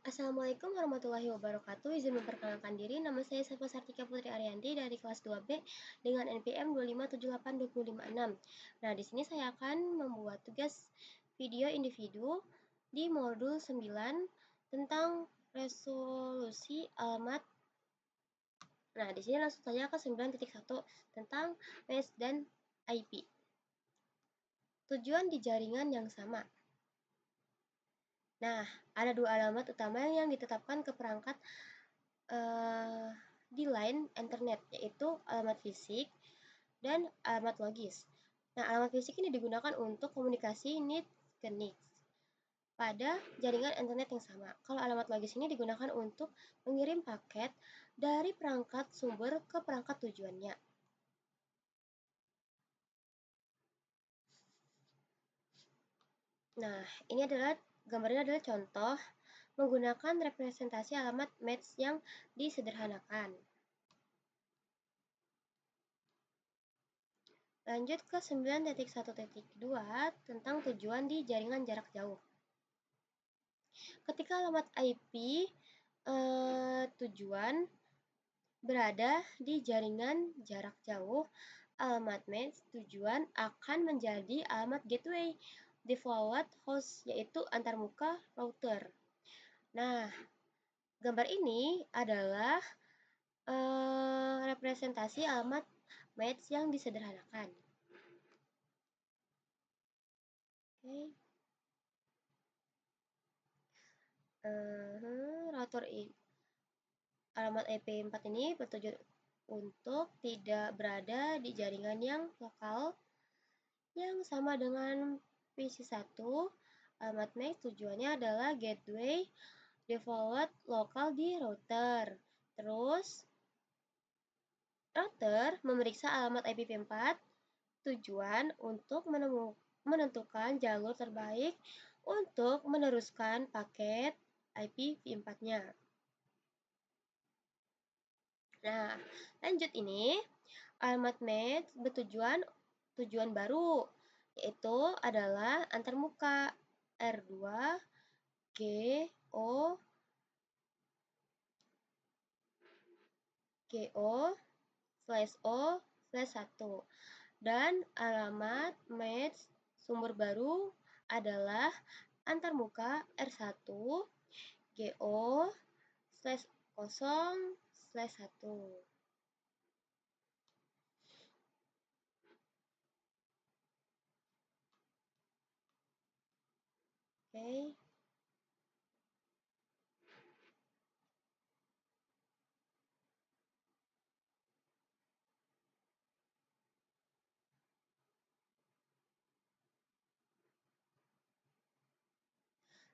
Assalamualaikum warahmatullahi wabarakatuh. Izin memperkenalkan diri, nama saya Safa Sartika Putri Ariyanti dari kelas 2B dengan NPM 2578256. Nah, di sini saya akan membuat tugas video individu di modul 9 tentang resolusi alamat. Nah, di sini langsung saja ke 9.1 tentang mesh dan IP. Tujuan di jaringan yang sama. Nah, ada dua alamat utama yang ditetapkan ke perangkat di line internet, yaitu alamat fisik dan alamat logis. Nah, alamat fisik ini digunakan untuk komunikasi NIT ke NIC pada jaringan internet yang sama. Kalau alamat logis ini digunakan untuk mengirim paket dari perangkat sumber ke perangkat tujuannya. Nah, ini adalah gambarnya adalah contoh menggunakan representasi alamat match yang disederhanakan. Lanjut ke 9.1.2 tentang tujuan di jaringan jarak jauh. Ketika alamat IP tujuan berada di jaringan jarak jauh, alamat match tujuan akan menjadi alamat gateway default host, yaitu antarmuka router. Nah, gambar ini adalah representasi alamat match yang disederhanakan. Oke. Router alamat IP4 ini bertujuan untuk tidak berada di jaringan yang lokal yang sama dengan PC1. Alamat MAC tujuannya adalah gateway default lokal di router. Terus router memeriksa alamat IPv4 tujuan untuk menentukan jalur terbaik untuk meneruskan paket IPv4-nya. Nah, lanjut ini, alamat match tujuan baru, yaitu adalah antarmuka R2 GO/O/1 dan alamat match sumber baru adalah antarmuka R1 GO/0/1. Oke.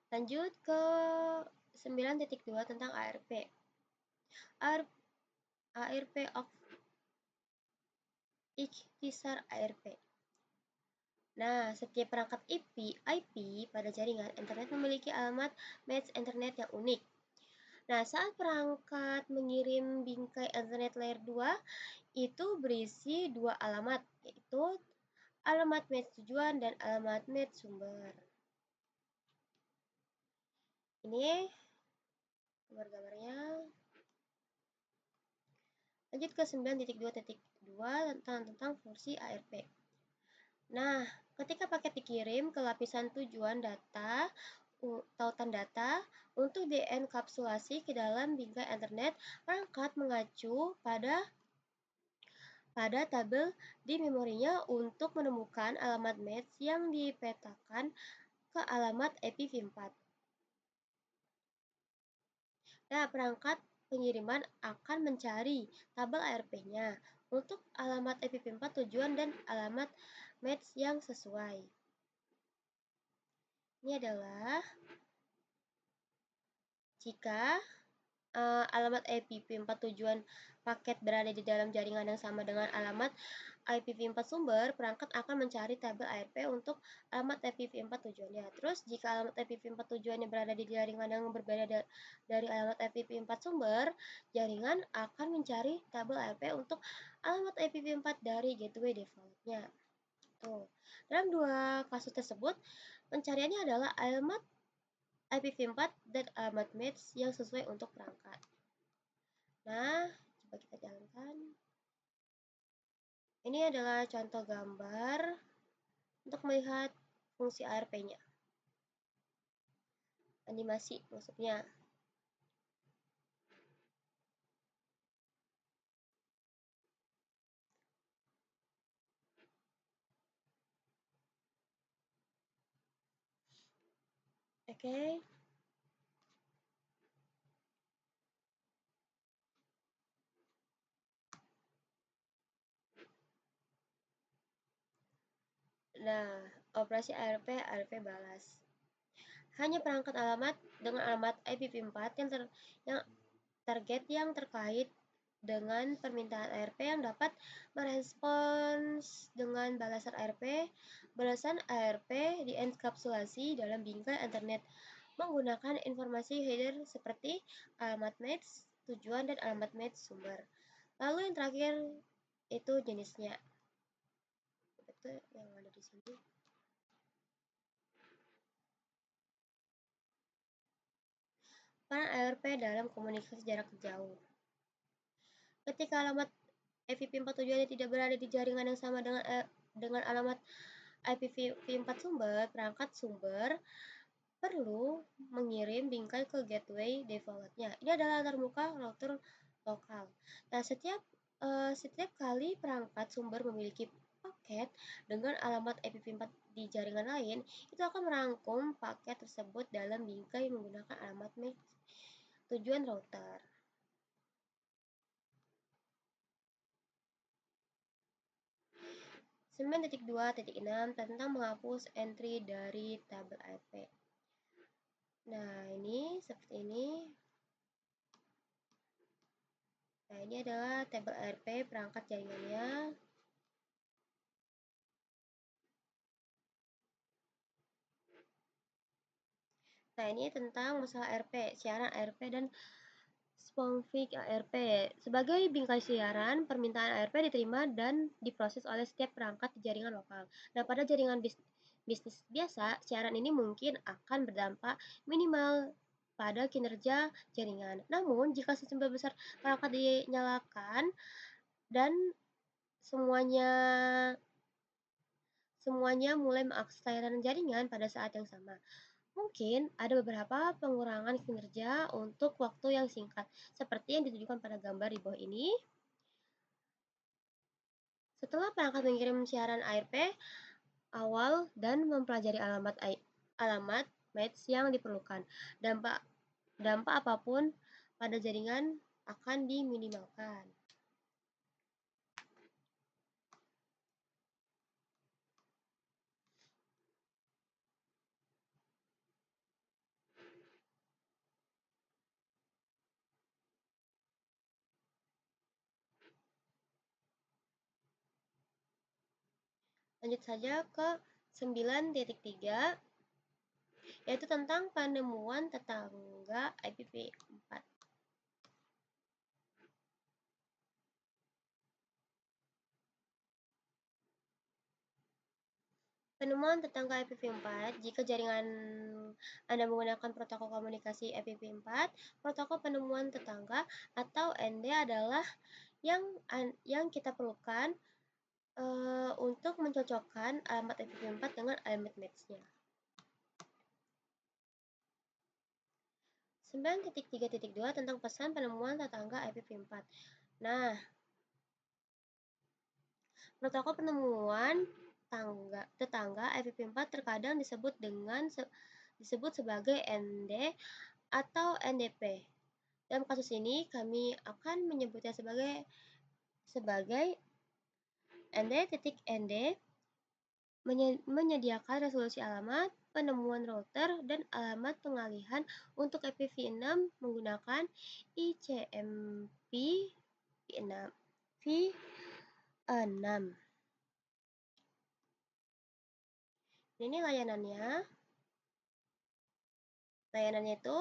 Lanjut ke 9.2 tentang ARP. ARP of ikhtisar ARP. Nah, setiap perangkat IP pada jaringan internet memiliki alamat match internet yang unik. Nah, saat perangkat mengirim bingkai internet layer 2 itu berisi dua alamat, yaitu alamat match tujuan dan alamat match sumber. Ini gambar-gambarnya. Lanjut ke 9.2.2 tentang fungsi ARP. Nah, ketika paket dikirim ke lapisan tujuan tautan data untuk dienkapsulasi ke dalam bingkai internet, perangkat mengacu pada tabel di memorinya untuk menemukan alamat match yang dipetakan ke alamat IPv4. Nah, perangkat pengiriman akan mencari tabel ARP-nya untuk alamat IPv4 tujuan dan alamat match yang sesuai. Ini adalah jika alamat IPv4 tujuan paket berada di dalam jaringan yang sama dengan alamat IPv4 sumber, perangkat akan mencari tabel ARP untuk alamat IPv4 tujuannya. Terus, jika alamat IPv4 tujuannya berada di jaringan yang berbeda dari alamat IPv4 sumber, jaringan akan mencari tabel ARP untuk alamat IPv4 dari gateway default-nya. Tuh. Dalam dua kasus tersebut, pencariannya adalah alamat IPv4 dan alamat match yang sesuai untuk perangkat. Nah, coba kita jalankan. Ini adalah contoh gambar untuk melihat fungsi ARP-nya. Animasi maksudnya. Oke. Nah, operasi ARP balas. Hanya perangkat alamat dengan alamat IPv4 yang target yang terkait dengan permintaan ARP yang dapat merespons dengan balasan ARP. Balasan ARP dienkapsulasi dalam bingkai internet menggunakan informasi header seperti alamat match tujuan dan alamat match sumber. Lalu yang terakhir itu jenisnya. Itu yang ada di sini. Peran ARP dalam komunikasi jarak jauh. Ketika alamat IPv4 tujuannya tidak berada di jaringan yang sama dengan alamat IPv4 sumber, perangkat sumber perlu mengirim bingkai ke gateway defaultnya. Ini adalah termuka router lokal. Nah, setiap kali perangkat sumber memiliki paket dengan alamat IPv4 di jaringan lain, itu akan merangkum paket tersebut dalam bingkai menggunakan alamat match tujuan router. 9.2.6 tentang menghapus entry dari tabel ARP. Nah, ini seperti ini. Nah, ini adalah tabel ARP perangkat jaringannya. Nah, ini tentang masalah ARP, siaran ARP dan Spongfig ARP. Sebagai bingkai siaran, permintaan ARP diterima dan diproses oleh setiap perangkat di jaringan lokal. Nah, pada jaringan bisnis biasa, siaran ini mungkin akan berdampak minimal pada kinerja jaringan. Namun, jika sistem besar perangkat dinyalakan dan semuanya mulai mengakses layanan jaringan pada saat yang sama, mungkin ada beberapa pengurangan kinerja untuk waktu yang singkat, seperti yang ditunjukkan pada gambar di bawah ini. Setelah perangkat mengirim siaran ARP awal dan mempelajari alamat match yang diperlukan, dampak apapun pada jaringan akan diminimalkan. Lanjut saja ke 9.3, yaitu tentang penemuan tetangga IPv4. Penemuan tetangga IPv4. Jika jaringan Anda menggunakan protokol komunikasi IPv4, protokol penemuan tetangga atau ND adalah yang kita perlukan untuk mencocokkan alamat IPv4 dengan alamat match-nya. 9.3.2 tentang pesan penemuan tetangga IPv4. Nah, protokol penemuan tetangga IPv4 terkadang disebut sebagai ND atau NDP. Dalam kasus ini, kami akan menyebutnya sebagai ND.ND menyediakan resolusi alamat, penemuan router, dan alamat pengalihan untuk IPv6 menggunakan ICMP v6. Ini layanannya. Layanannya itu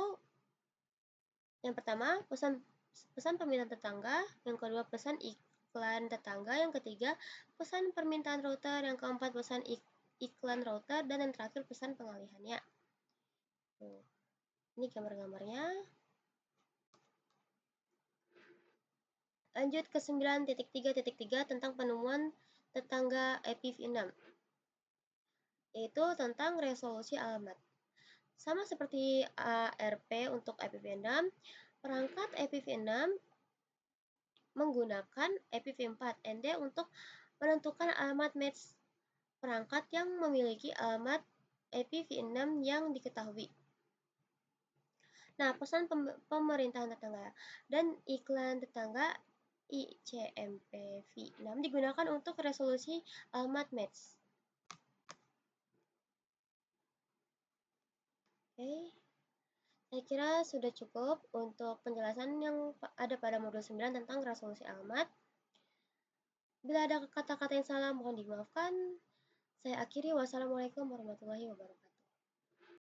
yang pertama pesan permintaan tetangga, yang kedua pesan iklan tetangga, yang ketiga pesan permintaan router, yang keempat pesan iklan router, dan yang terakhir pesan pengalihannya. Tuh. Ini gambar-gambarnya. Lanjut ke 9.3.3 tentang penemuan tetangga IPv6, yaitu tentang resolusi alamat. Sama seperti ARP untuk IPv6, perangkat IPv6 menggunakan IPv4 ND untuk menentukan alamat match perangkat yang memiliki alamat IPv6 yang diketahui. Nah, pesan pemerintahan tetangga dan iklan tetangga ICMPv6 digunakan untuk resolusi alamat match. Oke, saya kira sudah cukup untuk penjelasan yang ada pada modul 9 tentang resolusi alamat. Bila ada kata-kata yang salah mohon dimaafkan. Saya akhiri. Wassalamualaikum warahmatullahi wabarakatuh.